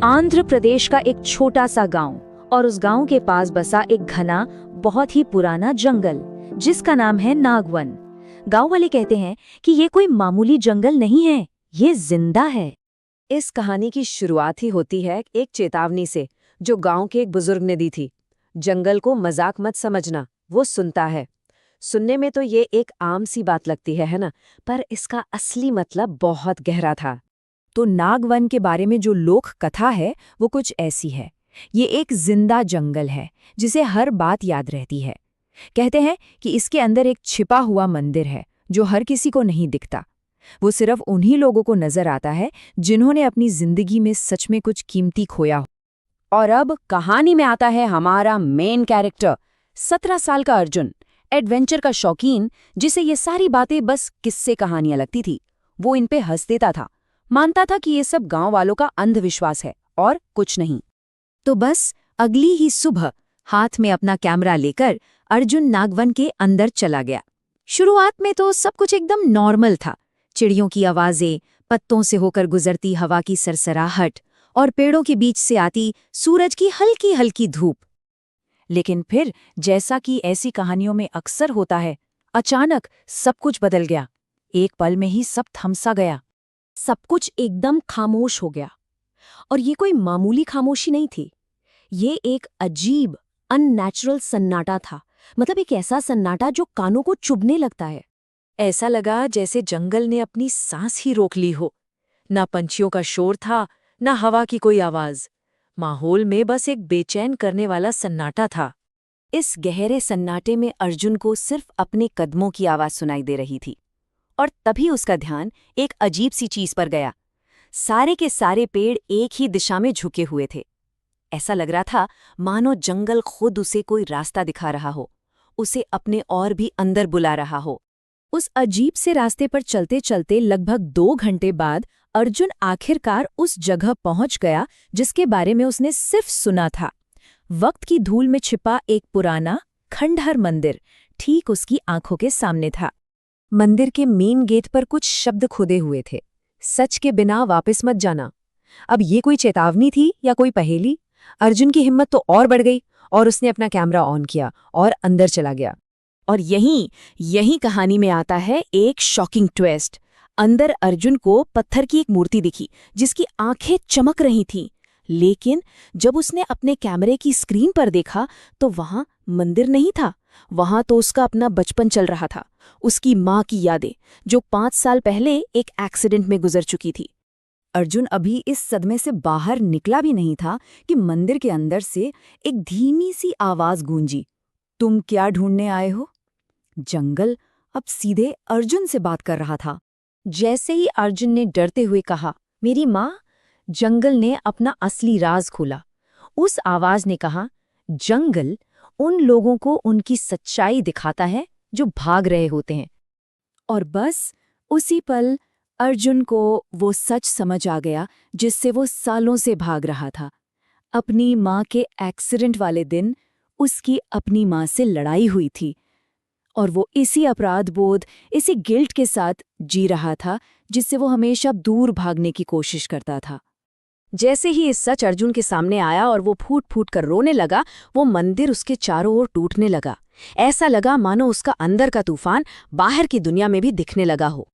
आंध्र प्रदेश का एक छोटा सा गांव और उस गांव के पास बसा एक घना बहुत ही पुराना जंगल जिसका नाम है नागवन। गांव वाले कहते हैं कि ये कोई मामूली जंगल नहीं है, ये जिंदा है। इस कहानी की शुरुआत ही होती है एक चेतावनी से जो गांव के एक बुजुर्ग ने दी थी। जंगल को मजाक मत समझना, वो सुनता है। सुनने में तो ये एक आम सी बात लगती है ना, पर इसका असली मतलब बहुत गहरा था। तो नागवन के बारे में जो लोक कथा है वो कुछ ऐसी है। ये एक जिंदा जंगल है जिसे हर बात याद रहती है। कहते हैं कि इसके अंदर एक छिपा हुआ मंदिर है जो हर किसी को नहीं दिखता। वो सिर्फ उन्हीं लोगों को नजर आता है जिन्होंने अपनी जिंदगी में सच में कुछ कीमती खोया हो। और अब कहानी में आता है हमारा मेन कैरेक्टर, 17 साल का अर्जुन, एडवेंचर का शौकीन, जिसे ये सारी बातें बस किस्से कहानियां लगती थी। वो इन पे हंस देता था, मानता था कि ये सब गांव वालों का अंधविश्वास है और कुछ नहीं। तो बस अगली ही सुबह हाथ में अपना कैमरा लेकर अर्जुन नागवन के अंदर चला गया। शुरुआत में तो सब कुछ एकदम नॉर्मल था। चिड़ियों की आवाजें, पत्तों से होकर गुजरती हवा की सरसराहट और पेड़ों के बीच से आती सूरज की हल्की हल्की धूप। लेकिन फिर जैसा कि ऐसी कहानियों में अक्सर होता है, अचानक सब कुछ बदल गया। एक पल में ही सब थमसा गया। सब कुछ एकदम खामोश हो गया। और ये कोई मामूली खामोशी नहीं थी, ये एक अजीब अननेचुरल सन्नाटा था। मतलब एक ऐसा सन्नाटा जो कानों को चुभने लगता है। ऐसा लगा जैसे जंगल ने अपनी सांस ही रोक ली हो। ना पंछियों का शोर था, ना हवा की कोई आवाज। माहौल में बस एक बेचैन करने वाला सन्नाटा था। इस गहरे सन्नाटे में अर्जुन को सिर्फ अपने कदमों की आवाज सुनाई दे रही थी। और तभी उसका ध्यान एक अजीब सी चीज पर गया। सारे के सारे पेड़ एक ही दिशा में झुके हुए थे। ऐसा लग रहा था मानो जंगल खुद उसे कोई रास्ता दिखा रहा हो, उसे अपने और भी अंदर बुला रहा हो। उस अजीब से रास्ते पर चलते चलते लगभग 2 घंटे बाद अर्जुन आखिरकार उस जगह पहुंच गया जिसके बारे में उसने सिर्फ सुना था। वक्त की धूल में छिपा एक पुराना खंडहर मंदिर ठीक उसकी आंखों के सामने था। मंदिर के मेन गेट पर कुछ शब्द खुदे हुए थे, सच के बिना वापस मत जाना। अब ये कोई चेतावनी थी या कोई पहेली? अर्जुन की हिम्मत तो और बढ़ गई और उसने अपना कैमरा ऑन किया और अंदर चला गया। और यहीं कहानी में आता है एक शॉकिंग ट्विस्ट। अंदर अर्जुन को पत्थर की एक मूर्ति दिखी जिसकी आंखें चमक रही थीं। लेकिन जब उसने अपने कैमरे की स्क्रीन पर देखा तो वहां मंदिर नहीं था। वहां तो उसका अपना बचपन चल रहा था, उसकी माँ की यादें जो 5 साल पहले एक एक्सीडेंट में गुजर चुकी थी। अर्जुन अभी इस सदमे से बाहर निकला भी नहीं था कि मंदिर के अंदर से एक धीमी सी आवाज गूंजी, तुम क्या ढूंढने आए हो? जंगल अब सीधे अर्जुन से बात कर रहा था। जैसे ही अर्जुन ने डरते हुए कहा, मेरी माँ, जंगल ने अपना असली राज खोला। उस आवाज ने कहा, जंगल उन लोगों को उनकी सच्चाई दिखाता है जो भाग रहे होते हैं। और बस उसी पल अर्जुन को वो सच समझ आ गया जिससे वो सालों से भाग रहा था। अपनी माँ के एक्सीडेंट वाले दिन उसकी अपनी माँ से लड़ाई हुई थी और वो इसी अपराध बोध, इसी गिल्ट के साथ जी रहा था जिससे वो हमेशा दूर भागने की कोशिश करता था। जैसे ही इस सच अर्जुन के सामने आया और वो फूट फूट कर रोने लगा, वो मंदिर उसके चारों ओर टूटने लगा। ऐसा लगा मानो उसका अंदर का तूफान बाहर की दुनिया में भी दिखने लगा हो।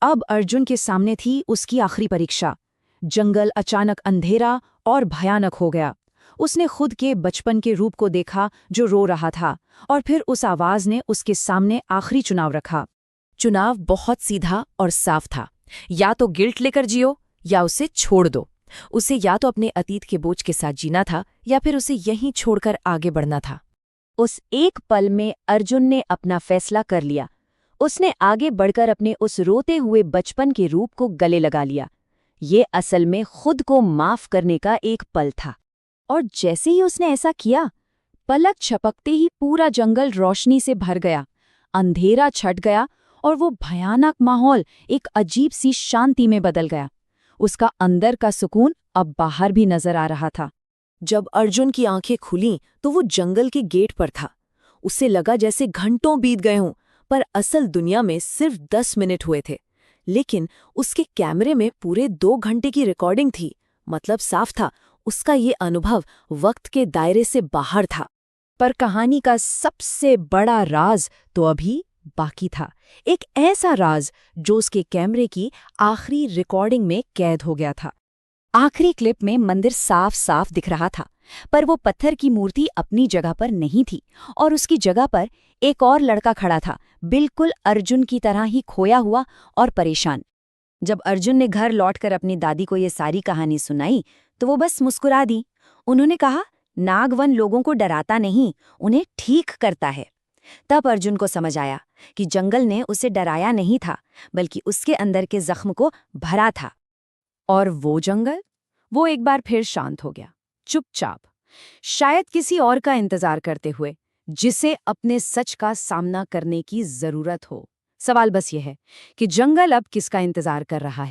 अब अर्जुन के सामने थी उसकी आखिरी परीक्षा। जंगल अचानक अंधेरा और भयानक हो गया। उसने खुद के बचपन के रूप को देखा जो रो रहा था, और फिर उस आवाज ने उसके सामने आखिरी चुनाव रखा। चुनाव बहुत सीधा और साफ था, या तो गिल्ट लेकर जियो या उसे छोड़ दो। उसे या तो अपने अतीत के बोझ के साथ जीना था या फिर उसे यहीं छोड़कर आगे बढ़ना था। उस एक पल में अर्जुन ने अपना फैसला कर लिया। उसने आगे बढ़कर अपने उस रोते हुए बचपन के रूप को गले लगा लिया। ये असल में खुद को माफ करने का एक पल था। और जैसे ही उसने ऐसा किया, पलक झपकते ही पूरा जंगल रोशनी से भर गया। अंधेरा छट गया और वो भयानक माहौल एक अजीब सी शांति में बदल गया। उसका अंदर का सुकून अब बाहर भी नजर आ रहा था। जब अर्जुन की आंखें खुलीं तो वो जंगल के गेट पर था। उसे लगा जैसे घंटों बीत गए हों, पर असल दुनिया में सिर्फ 10 मिनट हुए थे। लेकिन उसके कैमरे में पूरे 2 घंटे की रिकॉर्डिंग थी। मतलब साफ था, उसका ये अनुभव वक्त के दायरे से बाहर था। पर कहानी का सबसे बड़ा राज तो अभी बाकी था। एक ऐसा राज जो उसके कैमरे की आखिरी रिकॉर्डिंग में कैद हो गया था। आखिरी क्लिप में मंदिर साफ साफ दिख रहा था, पर वो पत्थर की मूर्ति अपनी जगह पर नहीं थी और उसकी जगह पर एक और लड़का खड़ा था, बिल्कुल अर्जुन की तरह ही खोया हुआ और परेशान। जब अर्जुन ने घर लौटकर अपनी दादी को ये सारी कहानी सुनाई तो वो बस मुस्कुरा दी। उन्होंने कहा, नागवन लोगों को डराता नहीं, उन्हें ठीक करता है। तब अर्जुन को समझ आया कि जंगल ने उसे डराया नहीं था, बल्कि उसके अंदर के जख्म को भरा था। और वो जंगल, वो एक बार फिर शांत हो गया, चुपचाप, शायद किसी और का इंतजार करते हुए, जिसे अपने सच का सामना करने की जरूरत हो। सवाल बस ये है कि जंगल अब किसका इंतजार कर रहा है।